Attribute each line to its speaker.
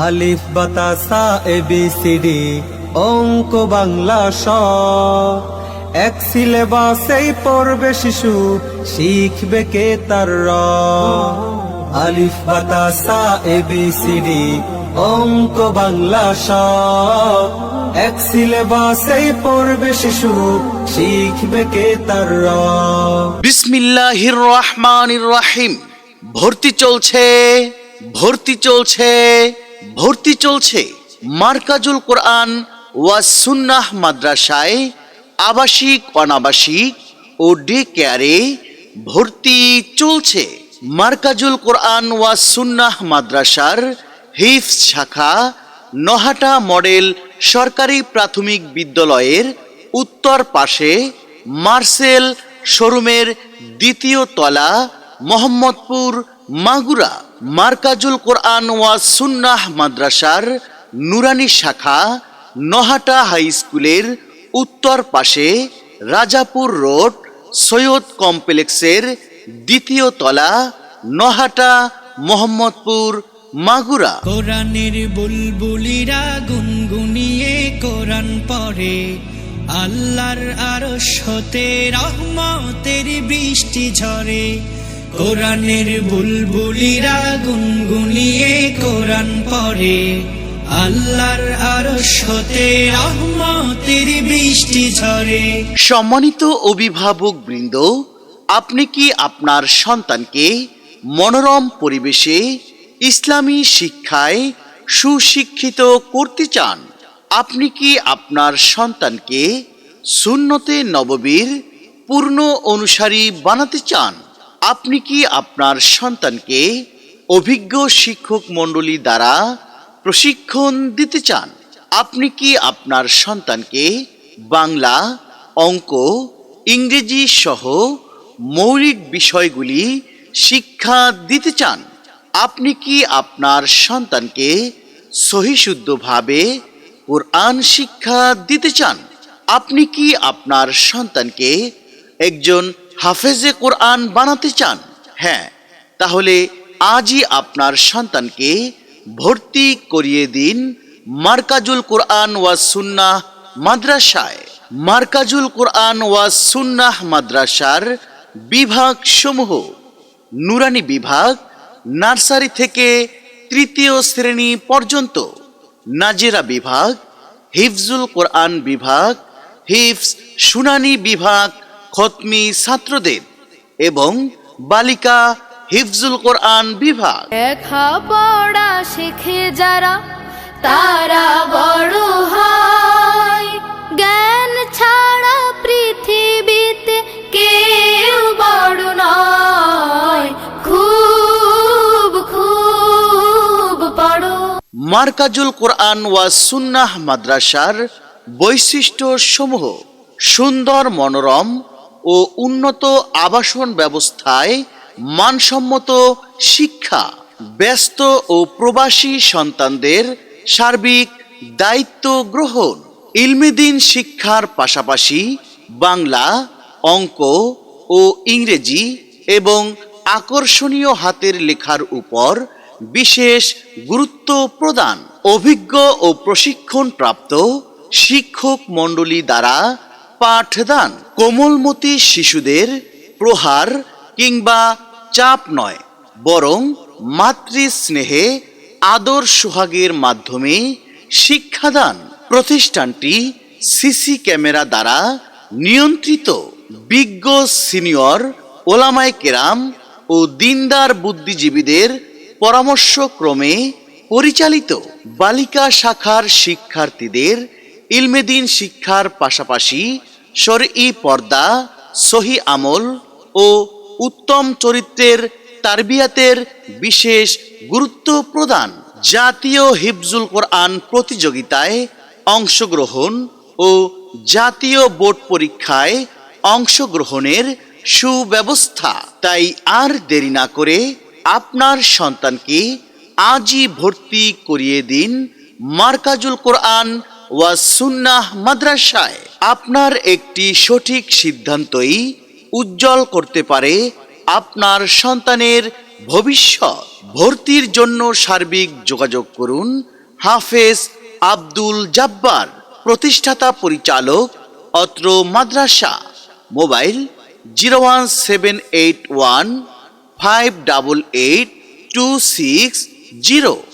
Speaker 1: আলিফ বাতা সা ABCD অঙ্ক বাংলা স, এক সিলেবাসেই পড়বে শিশু, শিখবে কে তার র। আলিফ বাতা সা ABCD অঙ্ক বাংলা স, এক সিলেবাসেই পড়বে শিশু, শিখবে কে তার র।
Speaker 2: বিসমিল্লাহির রহমানির রহিম। ভর্তি চলছে, ভর্তি চলছে, ভর্তি চলছে মারকাজুল কোরআন ওয়াজ সুন্নাহ মাদ্রাসায় আবাসিক, অনাবাসিক ও ডে কেয়ারে ভর্তি চলছে। মারকাজুল কোরআন ওয়াজ সুন্নাহ মাদ্রাসার হিফজ শাখা নহাটা মডেল সরকারি প্রাথমিক বিদ্যালয়ের উত্তর পাশে মার্সেল শোরুমের দ্বিতীয় তলা, মোহাম্মদপুর, মাগুরা। মারকাজুল কোরআন ওয়াজ সুন্নাহ মাদ্রাসার নুরানি শাখা নহাটা হাই স্কুলের উত্তর পাশে রাজাপুর রোড, সৈয়দ কমপ্লেক্সের দ্বিতীয় তলা, নহাটা, মোহাম্মদপুর, মাগুরা।
Speaker 3: কোরআনের বুলবুলিরা গুনগুনিয়ে কোরআন পড়ে, আল্লাহর আরশ হতে রহমতের বৃষ্টি ঝরে। কোরআনের বুলবুলিরা গুনগুনিয়ে কোরআন পড়ে, আল্লাহর আরশ হতে রহমতের বৃষ্টি ঝরে।
Speaker 2: সম্মানিত অভিভাবক বৃন্দ, আপনি কি আপনার সন্তানকে মনোরম পরিবেশে ইসলামী শিক্ষায় সুশিক্ষিত করতে চান? আপনি কি আপনার সন্তানকে সুন্নতে নববীর পূর্ণ অনুসারী বানাতে চান? আপনি কি আপনার সন্তানকে অভিজ্ঞ শিক্ষক মণ্ডলী দ্বারা প্রশিক্ষণ দিতে চান? আপনি কি আপনার সন্তানকে বাংলা, অঙ্ক, ইংরেজি সহ মৌলিক বিষয়গুলি শিক্ষা দিতে চান? আপনি কি আপনার সন্তানকে সহিশুদ্ধভাবে কোরআন শিক্ষা দিতে চান? আপনি কি আপনার সন্তানকে একজন হাফেজে কোরআন বানাতে চান? হ্যাঁ, তাহলে আজই আপনার সন্তানকে ভর্তি করিয়ে দিন মারকাজুল কোরআন ওয়াজ সুন্নাহ মাদ্রাসায়। মারকাজুল কোরআন ওয়াজ সুন্নাহ মাদ্রাসার বিভাগ সমূহ: নুরানি বিভাগ, নার্সারি থেকে তৃতীয় শ্রেণী পর্যন্ত; নাজেরা বিভাগ, হিফজুল কোরআন বিভাগ, হিফজ শুনানি বিভাগ খতমি ছাত্রদের; এবং বালিকা হিফজুল কোরআন বিভাগ।
Speaker 4: লেখাপড়া শিখে যারা তারা বড় হয়, জ্ঞান ছাড়া পৃথিবীতে কেউ বড় নয়। খুব খুব পড়ো।
Speaker 2: মারকাজুল কোরআন ওয়াজ সুন্নাহ মাদ্রাসার বৈশিষ্ট্য সমূহ: সুন্দর, মনোরম ও উন্নত আবাসন ব্যবস্থায় মানসম্মত শিক্ষা, ব্যস্ত ও প্রবাসী সন্তানদের সার্বিক দায়িত্ব গ্রহণ, ইলমেদিন শিক্ষার পাশাপাশি বাংলা, অঙ্ক ও ইংরেজি এবং আকর্ষণীয় হাতের লেখার উপর বিশেষ গুরুত্ব প্রদান, অভিজ্ঞ ও প্রশিক্ষণপ্রাপ্ত শিক্ষক মণ্ডলী দ্বারা পাঠদান, কোমলমতি শিশুদের প্রহার কিংবা চাপ নয়, বরং মাতৃস্নেহে আদর সোহাগের মাধ্যমে শিক্ষাদান। প্রতিষ্ঠানটি সিসি ক্যামেরা দ্বারা নিয়ন্ত্রিত, বিজ্ঞ সিনিয়র ওলামায়ে কেরাম ও দিনদার বুদ্ধিজীবীদের পরামর্শক্রমে পরিচালিত। বালিকা শাখার শিক্ষার্থীদের ইলমেদিন শিক্ষার পাশাপাশি শরঈ পর্দা, সহি আমল ও উত্তম চরিত্রের তারবিয়াতের বিশেষ গুরুত্ব প্রদান, জাতীয় হিফজুল কোরআন প্রতিযোগিতায় অংশগ্রহণ ও জাতীয় বোর্ড পরীক্ষায় অংশগ্রহণের সুব্যবস্থা। তাই আর দেরি না করে আপনার সন্তানকে আজই ভর্তি করিয়ে দিন মারকাজুল কোরআন ওয়াজ সুন্নাহ মাদ্রাসায়। আপনার একটি সঠিক সিদ্ধান্তই উজ্জ্বল করতে পারে আপনার সন্তানের ভবিষ্যৎ। ভর্তির জন্য সার্বিক যোগাযোগ করুন হাফেজ আব্দুল জাব্বার, প্রতিষ্ঠাতা পরিচালক, অত্র মাদ্রাসা। মোবাইল 01781 588 260।